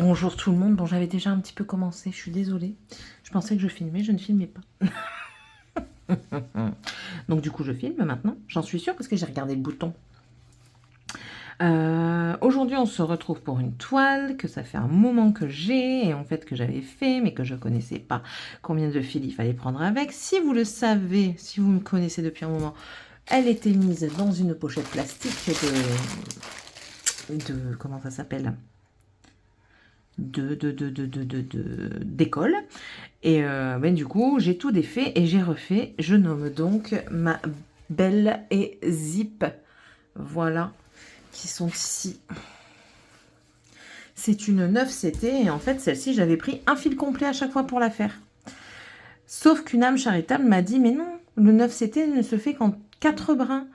Bonjour tout le monde. Bon, j'avais déjà un petit peu commencé, je suis désolée. Je pensais que je filmais, je ne filmais pas. Donc du coup, je filme maintenant. J'en suis sûre parce que j'ai regardé le bouton. Aujourd'hui, on se retrouve pour une toile que ça fait un moment que j'ai et en fait que j'avais fait, mais que je connaissais pas combien de fils il fallait prendre avec. Si vous le savez, si vous me connaissez depuis un moment, elle était mise dans une pochette plastique de comment ça s'appelle, d'école. Et ben, du coup, j'ai tout défait et j'ai refait. Je nomme donc ma Belle et Zip. Voilà, qui sont ici. C'est une 9CT et en fait, celle-ci, j'avais pris un fil complet à chaque fois pour la faire. Sauf qu'une âme charitable m'a dit, mais non, le 9CT ne se fait qu'en 4 brins.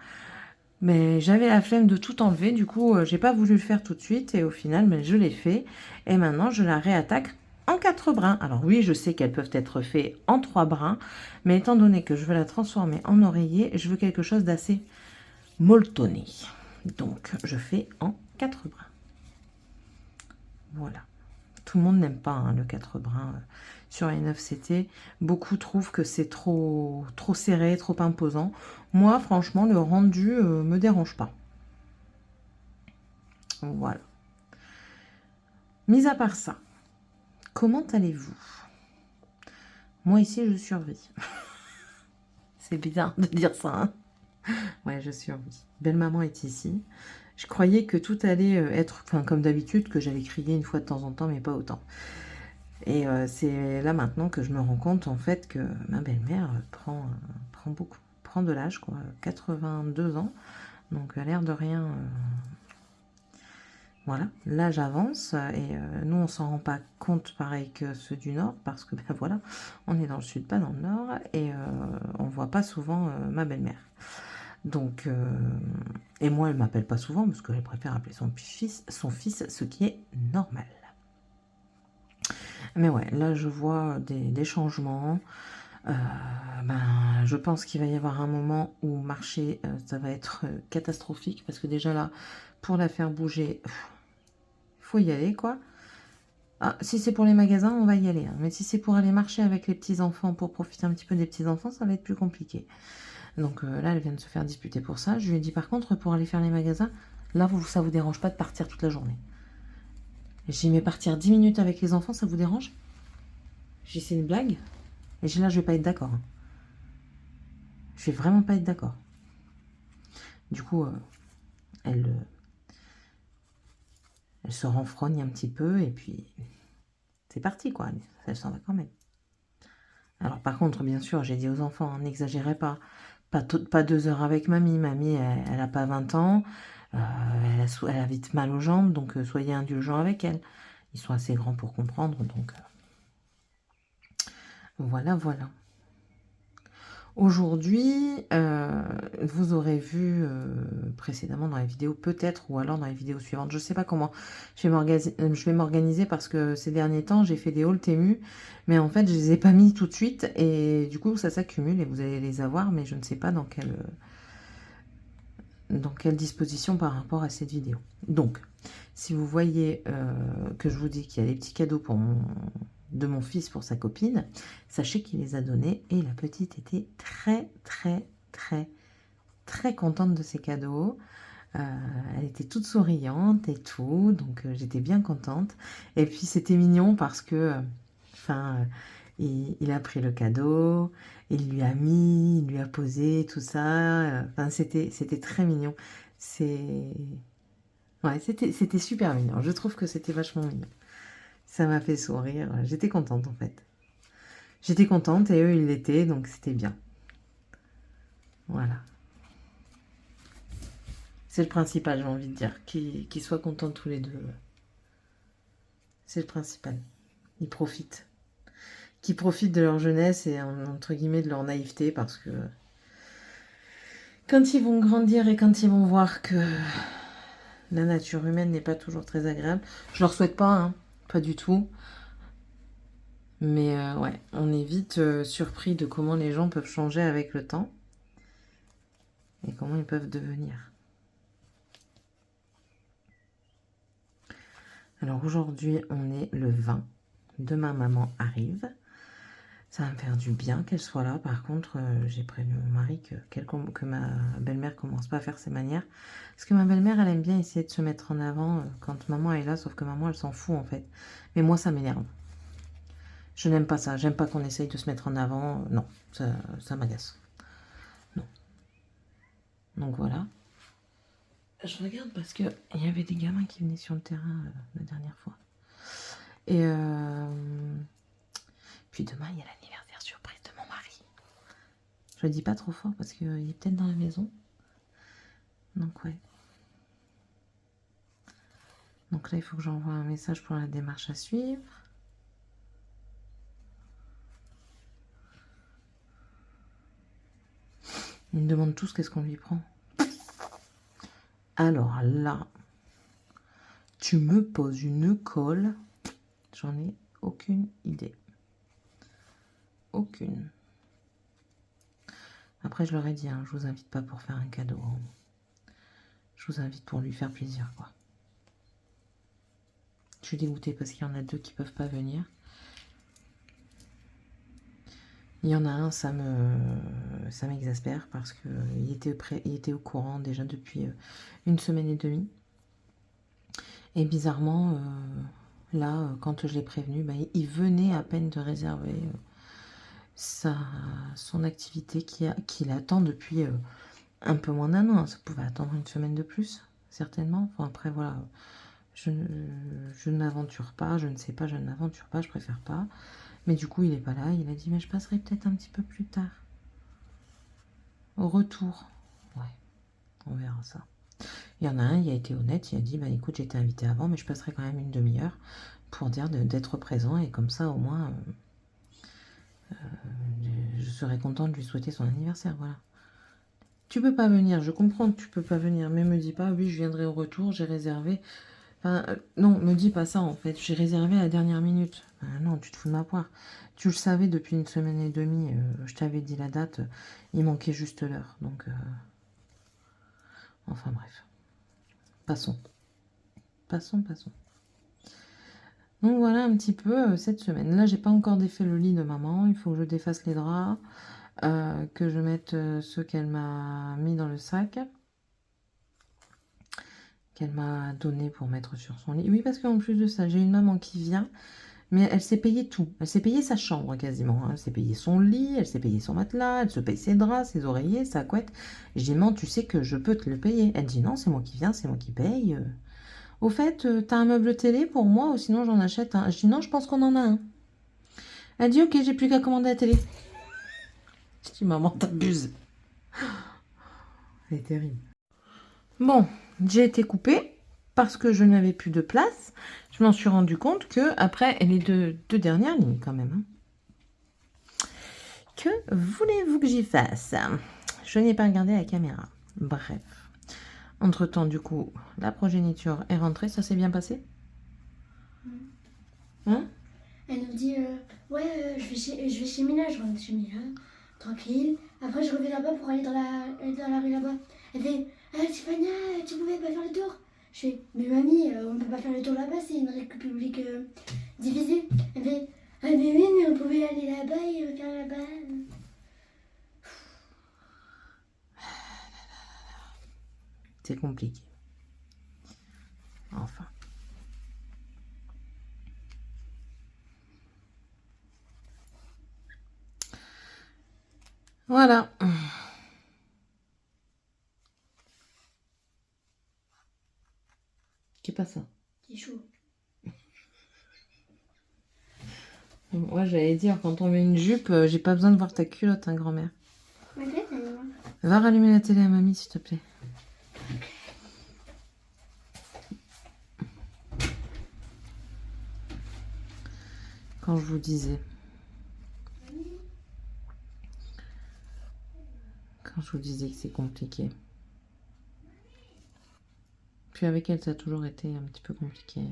Mais j'avais la flemme de tout enlever, du coup, j'ai pas voulu le faire tout de suite et au final, ben, je l'ai fait. Et maintenant, je la réattaque en 4 brins. Alors oui, je sais qu'elles peuvent être faites en 3 brins, mais étant donné que je veux la transformer en oreiller, je veux quelque chose d'assez molletonné. Donc, je fais en 4 brins. Voilà. Tout le monde n'aime pas hein, le 4 brins sur les 9CT. Beaucoup trouvent que c'est trop serré, trop imposant. Moi, franchement, le rendu me dérange pas. Voilà. Mis à part ça, comment allez-vous? Moi, ici, je survis. C'est bizarre de dire ça, hein. Ouais, je survis. Belle-maman est ici. Je croyais que tout allait être, enfin, comme d'habitude, que j'allais crier une fois de temps en temps, mais pas autant. Et c'est là maintenant que je me rends compte, en fait, que ma belle-mère prend de l'âge, quoi. 82 ans. Donc, à l'air de rien... Voilà, l'âge avance et nous on s'en rend pas compte pareil que ceux du nord parce que ben voilà, on est dans le sud, pas dans le nord et on voit pas souvent ma belle-mère. Donc et moi elle m'appelle pas souvent parce qu'elle préfère appeler son fils, ce qui est normal. Mais ouais, là je vois des changements. Ben, je pense qu'il va y avoir un moment où marcher ça va être catastrophique parce que déjà là pour la faire bouger faut y aller quoi. Ah, si c'est pour les magasins, on va y aller. Hein. Mais si c'est pour aller marcher avec les petits-enfants, pour profiter un petit peu des petits-enfants, ça va être plus compliqué. Donc là, elle vient de se faire disputer pour ça. Je lui ai dit par contre, pour aller faire les magasins, là, ça vous dérange pas de partir toute la journée. J'ai dit, mais partir 10 minutes avec les enfants, ça vous dérange? J'ai dit, c'est une blague? Et là, je vais pas être d'accord. Hein. Je vais vraiment pas être d'accord. Du coup, elle se renfrogne un petit peu et puis c'est parti, quoi. Elle s'en va quand même. Alors par contre, bien sûr, j'ai dit aux enfants, hein, n'exagérez pas. Pas 2 heures avec mamie. Mamie, elle n'a pas 20 ans. Elle a vite mal aux jambes, donc soyez indulgents avec elle. Ils sont assez grands pour comprendre, donc voilà, voilà. Aujourd'hui, vous aurez vu précédemment dans les vidéos, peut-être, ou alors dans les vidéos suivantes, je ne sais pas comment je vais m'organiser parce que ces derniers temps, j'ai fait des hauls Temu, mais en fait, je ne les ai pas mis tout de suite et du coup, ça s'accumule et vous allez les avoir, mais je ne sais pas dans quelle disposition par rapport à cette vidéo. Donc, si vous voyez que je vous dis qu'il y a des petits cadeaux de mon fils pour sa copine, sachez qu'il les a donnés et la petite était très très très très contente de ces cadeaux. Elle était toute souriante et tout, donc j'étais bien contente. Et puis c'était mignon parce que, il a pris le cadeau, il lui a mis, il lui a posé, tout ça. Enfin, c'était très mignon. Ouais, c'était super mignon. Je trouve que c'était vachement mignon. Ça m'a fait sourire. J'étais contente en fait. J'étais contente et eux ils l'étaient, donc c'était bien. Voilà. C'est le principal, j'ai envie de dire. Qu'ils soient contents tous les deux. C'est le principal. Ils profitent. Qu'ils profitent de leur jeunesse et entre guillemets de leur naïveté parce que quand ils vont grandir et quand ils vont voir que la nature humaine n'est pas toujours très agréable, je leur souhaite pas, hein, pas du tout. Mais ouais, on est vite surpris de comment les gens peuvent changer avec le temps et comment ils peuvent devenir. Alors aujourd'hui, on est le 20. Demain, maman arrive. Ça va me faire du bien qu'elle soit là. Par contre, j'ai prévenu mon mari que ma belle-mère commence pas à faire ses manières. Parce que ma belle-mère, elle aime bien essayer de se mettre en avant quand maman est là, sauf que maman, elle s'en fout en fait. Mais moi, ça m'énerve. Je n'aime pas ça. J'aime pas qu'on essaye de se mettre en avant. Non, ça m'agace. Non. Donc voilà. Je regarde parce qu'il y avait des gamins qui venaient sur le terrain la dernière fois. Et puis demain, il y a l'anniversaire surprise de mon mari. Je le dis pas trop fort parce qu'il est peut-être dans la maison. Donc ouais. Donc là, il faut que j'envoie un message pour la démarche à suivre. Il me demande tous qu'est-ce qu'on lui prend. Alors là, tu me poses une colle. J'en ai aucune idée. Aucune. Après, je leur ai dit, hein, je vous invite pas pour faire un cadeau. Hein. Je vous invite pour lui faire plaisir, quoi. Je suis dégoûtée parce qu'il y en a 2 qui peuvent pas venir. Il y en a un, ça m'exaspère parce qu'il était au courant déjà depuis 1 semaine et demie. Et bizarrement, là, quand je l'ai prévenu, bah, il venait à peine de réserver son activité qu'il attend depuis un peu moins d'1 an. Ça pouvait attendre 1 semaine de plus, certainement. Enfin, après, voilà, je n'aventure pas, je ne sais pas, je n'aventure pas, je préfère pas. Mais du coup, il n'est pas là. Il a dit, mais je passerai peut-être un petit peu plus tard. Au retour. Ouais, on verra ça. Il y en a un, il a été honnête, il a dit, bah écoute, j'étais invité avant, mais je passerai quand même 1 demi-heure pour dire d'être présent. Et comme ça, au moins, je serais contente de lui souhaiter son anniversaire, voilà. Tu peux pas venir, je comprends que tu peux pas venir, mais me dis pas, oui, je viendrai au retour, j'ai réservé. Enfin, non, me dis pas ça en fait, j'ai réservé à la dernière minute. Non, tu te fous de ma poire. Tu le savais depuis 1 semaine et demie, je t'avais dit la date, il manquait juste l'heure. Donc, enfin bref. Passons. Passons. Donc voilà un petit peu cette semaine. Là, j'ai pas encore défait le lit de maman, il faut que je défasse les draps, que je mette ceux qu'elle m'a mis dans le sac. Qu'elle m'a donné pour mettre sur son lit. Oui, parce qu'en plus de ça, j'ai une maman qui vient, mais elle s'est payé tout. Elle s'est payé sa chambre quasiment. Hein. Elle s'est payé son lit, elle s'est payé son matelas, elle se paye ses draps, ses oreillers, sa couette. Je dis, maman, tu sais que je peux te le payer. Elle dit, non, c'est moi qui viens, c'est moi qui paye. Au fait, t'as un meuble télé pour moi ou sinon j'en achète un. Je dis, non, je pense qu'on en a un. Elle dit, ok, j'ai plus qu'à commander la télé. Je dis, maman, t'abuses. Elle est terrible. Bon, j'ai été coupée parce que je n'avais plus de place. Je m'en suis rendu compte que après les deux dernières lignes quand même. Hein. Que voulez-vous que j'y fasse? Je n'ai pas regardé la caméra. Bref. Entre-temps, du coup, la progéniture est rentrée. Ça s'est bien passé? Hein? Elle nous dit ouais, je vais chez Mila, je rentre chez Mila, tranquille. Après, je reviens là-bas pour aller dans la rue là-bas. Elle fait Tiffania, tu pouvais pas faire le tour? Je fais mais mamie, on peut pas faire le tour là-bas, c'est une récup publique divisée. Elle fait ah, mais oui, mais on pouvait aller là-bas et faire là-bas. C'est compliqué. Enfin. Voilà. C'est pas ça. C'est chaud. Moi, j'allais dire, quand on met une jupe, j'ai pas besoin de voir ta culotte, hein, grand-mère. Va rallumer la télé à mamie, s'il te plaît. Quand je vous disais. Quand je vous disais que c'est compliqué. Puis avec elle, ça a toujours été un petit peu compliqué.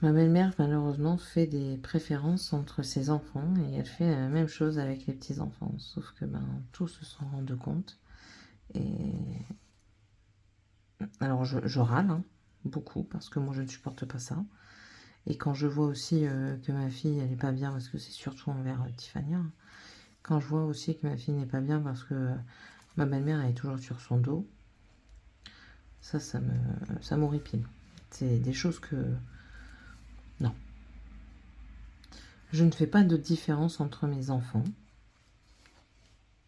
Ma belle-mère, malheureusement, fait des préférences entre ses enfants et elle fait la même chose avec les petits-enfants. Sauf que tous se sont rendus compte. Et alors, je râle, hein. beaucoup, parce que moi je ne supporte pas ça. Et quand je vois aussi que ma fille elle n'est pas bien, parce que c'est surtout envers Tiffany, hein. Quand je vois aussi que ma fille n'est pas bien parce que ma belle-mère elle est toujours sur son dos, ça m'horripile. C'est des choses que... Non. Je ne fais pas de différence entre mes enfants.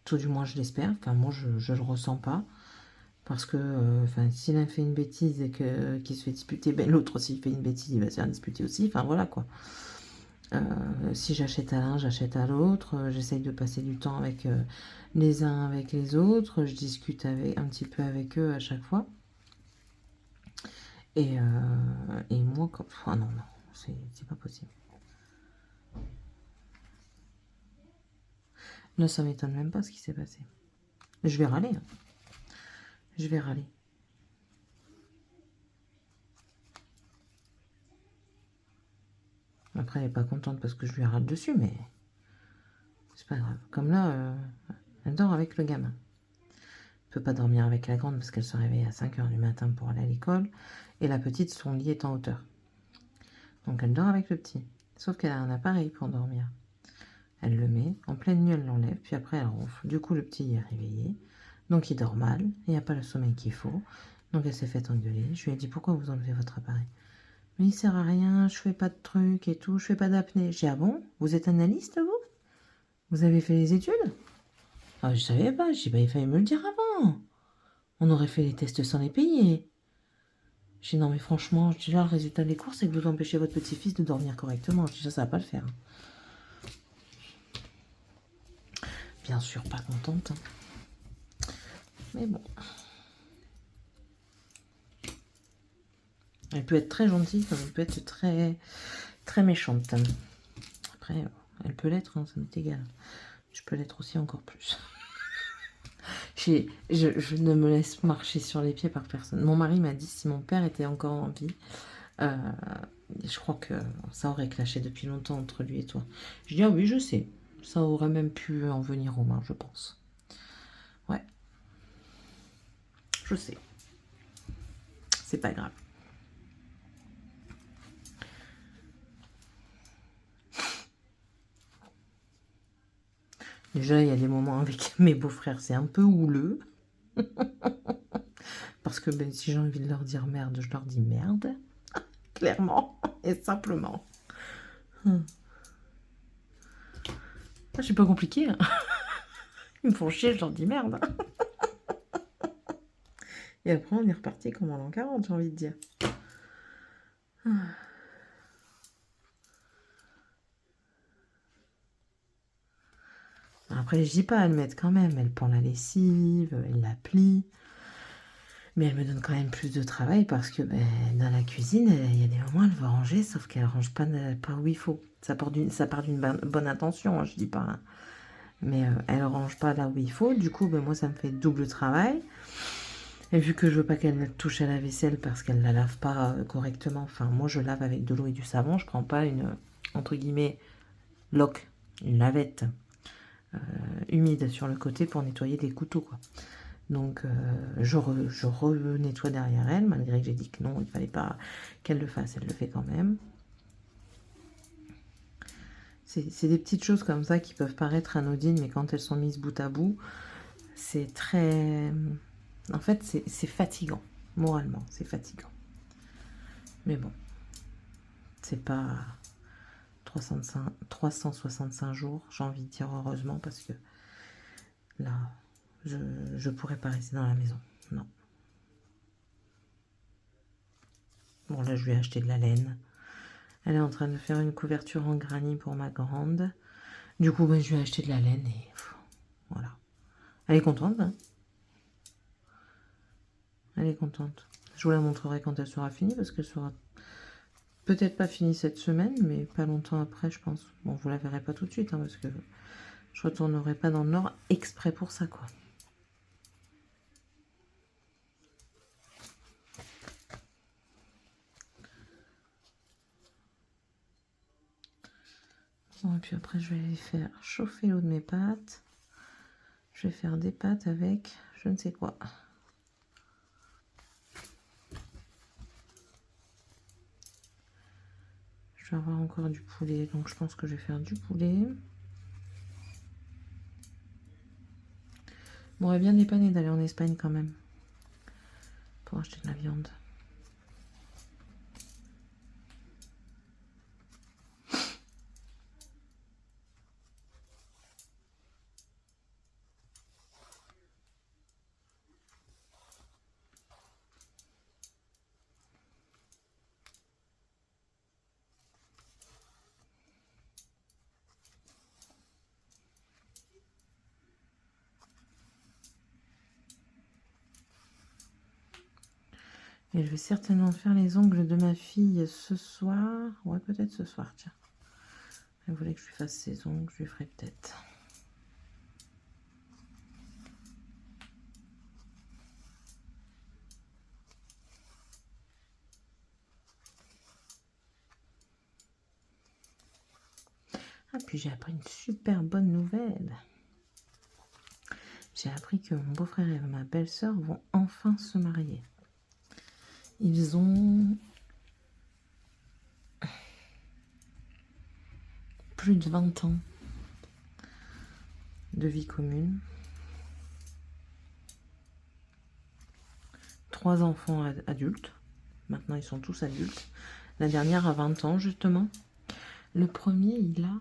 Tout du moins je l'espère. Enfin moi je le ressens pas. Parce que si l'un fait une bêtise et qu'il se fait disputer, ben, l'autre aussi fait une bêtise, il va se faire disputer aussi. Enfin voilà quoi. Si j'achète à l'un, j'achète à l'autre. J'essaye de passer du temps avec les uns avec les autres. Je discute un petit peu avec eux à chaque fois. Et moi, comme... Ah non, non, c'est pas possible. Là, ça m'étonne même pas ce qui s'est passé. Je vais râler. Hein. Je vais râler. Après, elle n'est pas contente parce que je lui râle dessus, mais c'est pas grave. Comme là, elle dort avec le gamin. Elle peut pas dormir avec la grande parce qu'elle se réveille à 5 h du matin pour aller à l'école. Et la petite, son lit est en hauteur. Donc elle dort avec le petit. Sauf qu'elle a un appareil pour dormir. Elle le met, en pleine nuit, elle l'enlève, puis après elle ronfle. Du coup, le petit est réveillé. Donc il dort mal, il n'y a pas le sommeil qu'il faut. Donc elle s'est fait engueuler. Je lui ai dit, pourquoi vous enlevez votre appareil? Mais il sert à rien, je fais pas de trucs et tout, je fais pas d'apnée. J'ai dit, ah bon? Vous êtes analyste, vous? Vous avez fait les études? Ah, je savais pas, j'ai dit, bah, il fallait me le dire avant. On aurait fait les tests sans les payer. J'ai dit, non mais franchement, déjà le résultat des cours, c'est que vous empêchez votre petit-fils de dormir correctement. Je dis, ça va pas le faire. Bien sûr, pas contente. Hein. Mais bon. Elle peut être très gentille, comme elle peut être très, très méchante. Après, elle peut l'être, hein, ça m'est égal. Je peux l'être aussi encore plus. Je ne me laisse marcher sur les pieds par personne. Mon mari m'a dit si mon père était encore en vie, je crois que ça aurait clashé depuis longtemps entre lui et toi. Je dis ah oui, je sais. Ça aurait même pu en venir aux mains, je pense. Ouais. Je sais. C'est pas grave. Déjà, il y a des moments avec mes beaux-frères, c'est un peu houleux. Parce que ben, si j'ai envie de leur dire merde, je leur dis merde. Clairement et simplement. C'est pas compliqué. Hein. Ils me font chier, je leur dis merde. Et après, on est reparti comme en l'an 40, j'ai envie de dire. Après, je dis pas, elle m'aide quand même. Elle prend la lessive, elle la plie. Mais elle me donne quand même plus de travail parce que ben, dans la cuisine, il y a des moments, elle veut ranger, sauf qu'elle range pas où il faut. Ça part d'une bonne intention, hein, je dis pas. Hein. Mais elle range pas là où il faut. Du coup, ben, moi, ça me fait double travail. Et vu que je veux pas qu'elle touche à la vaisselle parce qu'elle la lave pas correctement, enfin, moi, je lave avec de l'eau et du savon. Je prends pas une, entre guillemets, loque, une lavette humide sur le côté pour nettoyer des couteaux, quoi. Donc, je re-nettoie derrière elle, malgré que j'ai dit que non, il ne fallait pas qu'elle le fasse. Elle le fait quand même. C'est des petites choses comme ça qui peuvent paraître anodines, mais quand elles sont mises bout à bout, c'est très... En fait, c'est fatigant. Moralement, c'est fatigant. Mais bon, c'est pas 365 jours, j'ai envie de dire heureusement, parce que là, je pourrais pas rester dans la maison. Non. Bon, là, je lui ai acheté de la laine. Elle est en train de faire une couverture en granit pour ma grande. Du coup, ben, je lui ai acheté de la laine et voilà. Elle est contente, hein. Elle est contente. Je vous la montrerai quand elle sera finie, parce qu'elle sera peut-être pas finie cette semaine, mais pas longtemps après, je pense. Bon, vous la verrez pas tout de suite, hein, parce que je retournerai pas dans le Nord exprès pour ça, quoi. Bon, et puis après, je vais faire chauffer l'eau de mes pâtes. Je vais faire des pâtes avec je ne sais quoi. Je vais avoir encore du poulet, donc je pense que je vais faire du poulet. M'aurait bien dépanné d'aller en Espagne quand même, pour acheter de la viande. Et je vais certainement faire les ongles de ma fille ce soir. Ouais, peut-être ce soir, tiens. Elle voulait que je lui fasse ses ongles, je lui ferai peut-être. Ah, puis j'ai appris une super bonne nouvelle. J'ai appris que mon beau-frère et ma belle-sœur vont enfin se marier. Ils ont plus de 20 ans de vie commune. 3 enfants adultes. Maintenant, ils sont tous adultes. La dernière a 20 ans, justement. Le premier, il a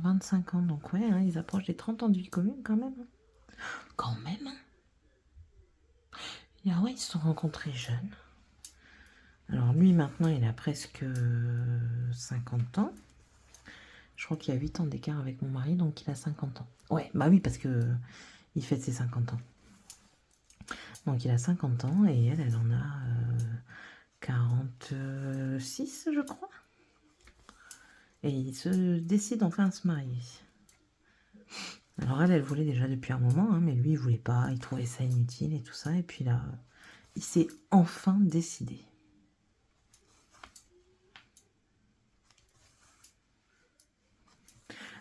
25 ans. Donc, ouais, hein, ils approchent des 30 ans de vie commune quand même. Quand même. Et ah ouais, ils se sont rencontrés jeunes. Alors, lui, maintenant, il a presque 50 ans. Je crois qu'il y a 8 ans d'écart avec mon mari, donc il a 50 ans. Ouais, bah oui, parce que il fête ses 50 ans. Donc il a 50 ans et elle en a 46, je crois. Et il se décide enfin à se marier. Alors elle voulait déjà depuis un moment, hein, mais lui, il voulait pas, il trouvait ça inutile et tout ça. Et puis là, il s'est enfin décidé.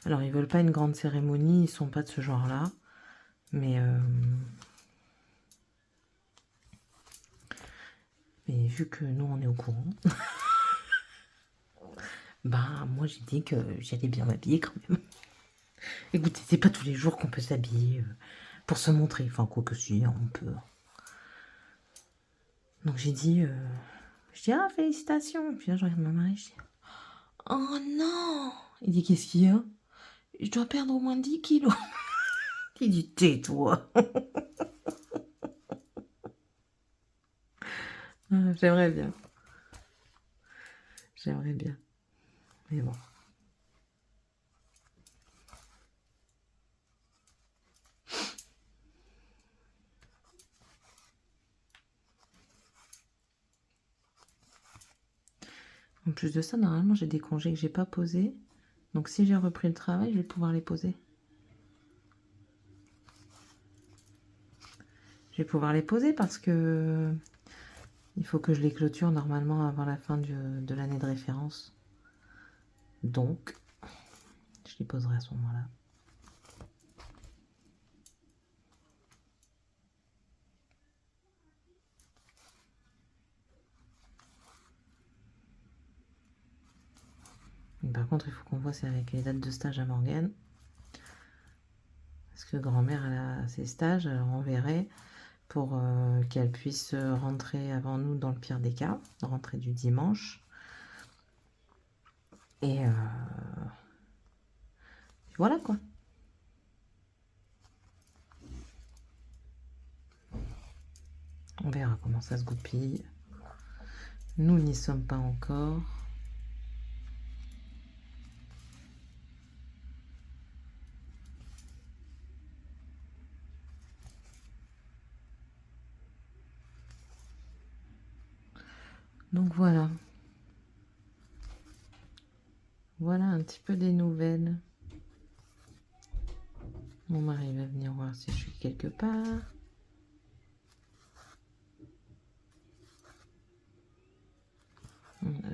Alors, ils veulent pas une grande cérémonie, ils sont pas de ce genre-là. Mais vu que nous, on est au courant, bah, moi, j'ai dit que j'allais bien m'habiller quand même. Écoutez, c'est pas tous les jours qu'on peut s'habiller pour se montrer. Enfin, quoi que si, hein, on peut. Donc, j'ai dit, ah, félicitations. Puis là, je regarde ma mari, je dis, oh non. Il dit, qu'est-ce qu'il y a? Je dois perdre au moins 10 kilos. Il dit, tais-toi. J'aimerais bien. J'aimerais bien. Mais bon. En plus de ça, normalement, j'ai des congés que j'ai pas posés. Donc, si j'ai repris le travail, je vais pouvoir les poser. Je vais pouvoir les poser parce que il faut que je les clôture normalement avant la fin de l'année de référence. Donc, je les poserai à ce moment-là. Par contre, il faut qu'on voit c'est avec les dates de stage à Morgane. Parce que grand-mère, elle a ses stages, alors on verrait pour qu'elle puisse rentrer avant nous dans le pire des cas, rentrer du dimanche. Et voilà quoi. On verra comment ça se goupille. Nous n'y sommes pas encore. Donc voilà. Voilà un petit peu des nouvelles. Mon mari va venir voir si je suis quelque part.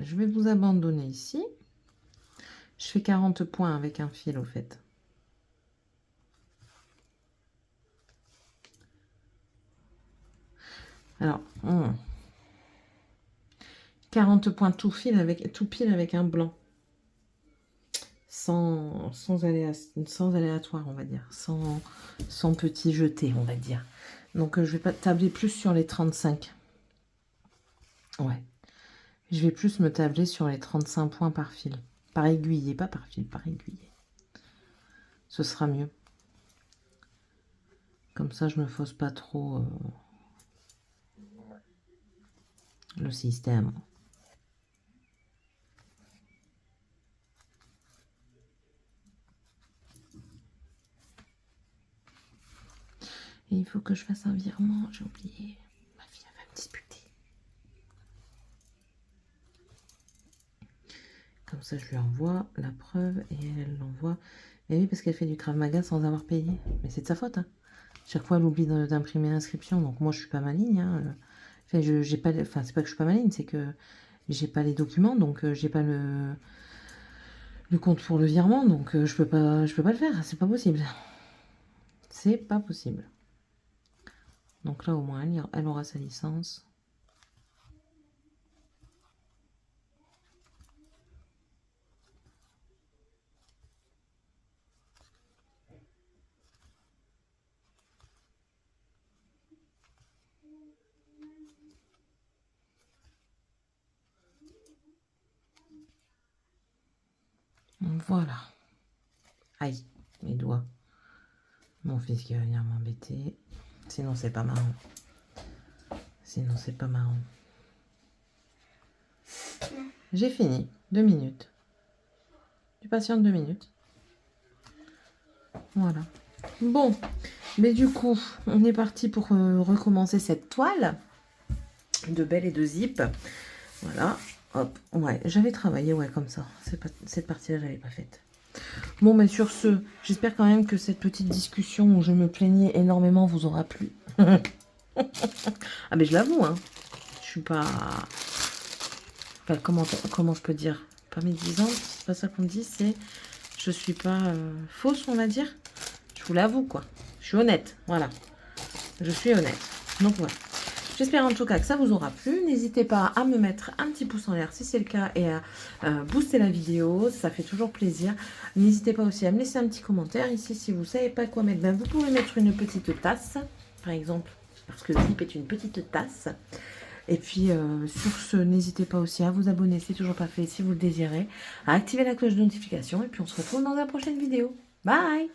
Je vais vous abandonner ici. Je fais 40 points avec un fil au fait. Alors, 40 points tout pile avec un blanc. sans aléatoire, on va dire, sans petit jeté, on va dire. Donc je vais pas tabler plus sur les 35. Ouais. Je vais plus me tabler sur les 35 points par fil. Par aiguillé, pas par fil, par aiguillé. Ce sera mieux. Comme ça, je me fausse pas trop le système. Et il faut que je fasse un virement, j'ai oublié. Ma fille elle va me disputer. Comme ça, je lui envoie la preuve et elle l'envoie. Et oui, parce qu'elle fait du Krav Maga sans avoir payé. Mais c'est de sa faute. Hein. Chaque fois, elle oublie d'imprimer l'inscription. Donc moi, je suis pas maligne. Hein. Enfin, j'ai pas, enfin, c'est pas que je suis pas maligne, c'est que j'ai pas les documents, donc j'ai pas le compte pour le virement, donc je peux pas le faire. C'est pas possible. C'est pas possible. Donc là, au moins, elle aura sa licence. Voilà. Aïe, mes doigts. Mon fils qui va venir m'embêter. Sinon, c'est pas marrant. Sinon, c'est pas marrant. J'ai fini. 2 minutes. Tu patientes 2 minutes. Voilà. Bon. Mais du coup, on est parti pour recommencer cette toile de Belle et de Zip. Voilà. Hop. Ouais, j'avais travaillé, ouais, comme ça. Cette partie-là, j'avais pas faite. Bon, mais sur ce, j'espère quand même que cette petite discussion où je me plaignais énormément vous aura plu. Ah, mais je l'avoue, hein. Je suis pas... Enfin, comment je peux dire? Pas médisante, c'est pas ça qu'on dit, c'est... Je suis pas fausse, on va dire. Je vous l'avoue, quoi. Je suis honnête, voilà. Je suis honnête. Donc, voilà. J'espère en tout cas que ça vous aura plu. N'hésitez pas à me mettre un petit pouce en l'air si c'est le cas et à booster la vidéo. Ça fait toujours plaisir. N'hésitez pas aussi à me laisser un petit commentaire. Ici, si vous ne savez pas quoi mettre, ben, vous pouvez mettre une petite tasse, par exemple, parce que Zip est une petite tasse. Et puis, sur ce, n'hésitez pas aussi à vous abonner si ce n'est toujours pas fait, si vous le désirez, à activer la cloche de notification. Et puis, on se retrouve dans la prochaine vidéo. Bye!